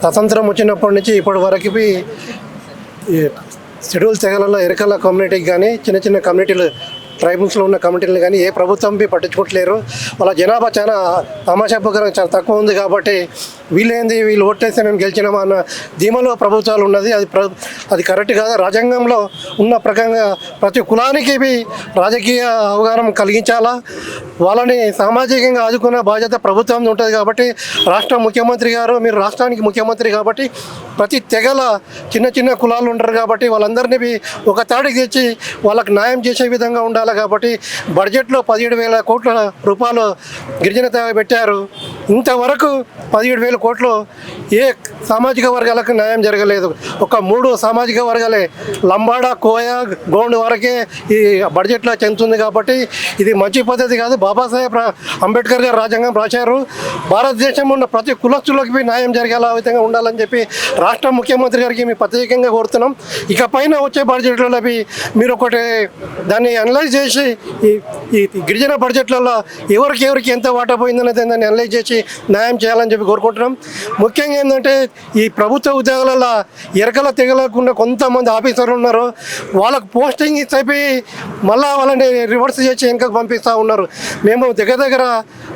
స్వతంత్రం వచ్చినప్పటి నుంచి ఇప్పటి వరకు ఈ షెడ్యూల్ తెగలలో ఎరకల కమ్యూనిటీకి కానీ చిన్న చిన్న కమ్యూనిటీలు ట్రైబల్స్లో ఉన్న కమిటీలు కానీ ఏ ప్రభుత్వం పట్టించుకోవట్లేరు. వాళ్ళ జనాభా చాలా తమాషాపకరంగా చాలా తక్కువ ఉంది కాబట్టి వీళ్ళు ఓట్లేస్తే మేము గెలిచినామా అన్న ధీమలో ప్రభుత్వాలు ఉన్నది. అది కరెక్ట్ కాదు. రాజ్యాంగంలో ఉన్న ప్రకారంగా ప్రతి కులానికి రాజకీయ అవగాహన కలిగించాలా, వాళ్ళని సామాజికంగా ఆదుకున్న బాధ్యత ప్రభుత్వం ఉంటుంది. కాబట్టి రాష్ట్ర ముఖ్యమంత్రి గారు, మీరు రాష్ట్రానికి ముఖ్యమంత్రి కాబట్టి ప్రతి తెగల చిన్న చిన్న కులాలు ఉంటారు కాబట్టి వాళ్ళందరినీ ఒక తాడికి తెచ్చి వాళ్ళకి న్యాయం చేసే విధంగా ఉండాలి. కాబట్టి బడ్జెట్లో 17,000 కోట్ల రూపాయలు గిరిజన తెగ పెట్టారు. ఇంతవరకు 17,000 కోట్లు ఏ సామాజిక వర్గాలకు న్యాయం జరగలేదు. ఒక 3 సామాజిక వర్గాలే లంబాడ, కోయ, గోండ్ వరకే ఈ బడ్జెట్లో చెందుతుంది. కాబట్టి ఇది మంచి పద్ధతి కాదు. బాబాసాహెబ్ అంబేద్కర్ గారు రాజ్యాంగం రాశారు. భారతదేశంలో ఉన్న ప్రతి కులస్తులకు న్యాయం జరిగేలా విధంగా ఉండాలని చెప్పి రాష్ట్ర ముఖ్యమంత్రి గారికి మేము ప్రత్యేకంగా కోరుతున్నాం. ఇక పైన వచ్చే బడ్జెట్లలో మీరు ఒకటి దాన్ని అనలైజ్ చేసి ఈ గిరిజన బడ్జెట్లలో ఎవరికి ఎంత వాటా పోయిందనేది దాన్ని అనలైజ్ చేసి న్యాయం చేయాలని చెప్పి కోరుకుంటున్నాం. ముఖ్యంగా ఏంటంటే ఈ ప్రభుత్వ ఉద్యోగాలలో ఎరకల తెగలకుండా కొంతమంది ఆఫీసర్లు ఉన్నారు. వాళ్ళకు పోస్టింగ్ ఇచ్చి మళ్ళీ వాళ్ళని రివర్స్ చేసి వెనకకు పంపిస్తూ ఉన్నారు. మేము దగ్గర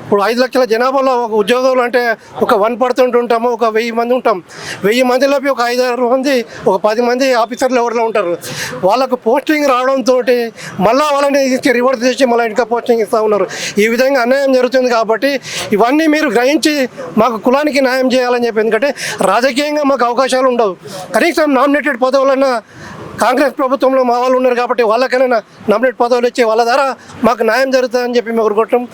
ఇప్పుడు 5 లక్షల జనాభాలో ఒక ఉద్యోగాలు అంటే ఒక 1% ఉంటాము, ఒక 1000 మంది ఉంటాం. 1000 మందిలోకి ఒక 5-6 మంది, ఒక 10 మంది ఆఫీసర్లు ఎవరిలో ఉంటారు. వాళ్ళకు పోస్టింగ్ రావడంతో మళ్ళీ వాళ్ళని రివర్స్ చేసి మళ్ళీ ఇంకా పోస్టింగ్ ఇస్తూ ఉన్నారు. ఈ విధంగా అన్యాయం జరుగుతుంది. కాబట్టి ఇవన్నీ మీరు గ్రహించి మాకు కులానికి న్యాయం చేయాలని చెప్పి, ఎందుకంటే రాజకీయంగా మాకు అవకాశాలు ఉండవు. కనీసం నామినేటెడ్ పదవులన్నా కాంగ్రెస్ ప్రభుత్వంలో మా వాళ్ళు ఉన్నారు కాబట్టి వాళ్ళకైనా నామినేట్ పదవులు ఇచ్చి వాళ్ళ ద్వారా మాకు న్యాయం జరుగుతుందని చెప్పి మేము కోరుకుంటాం.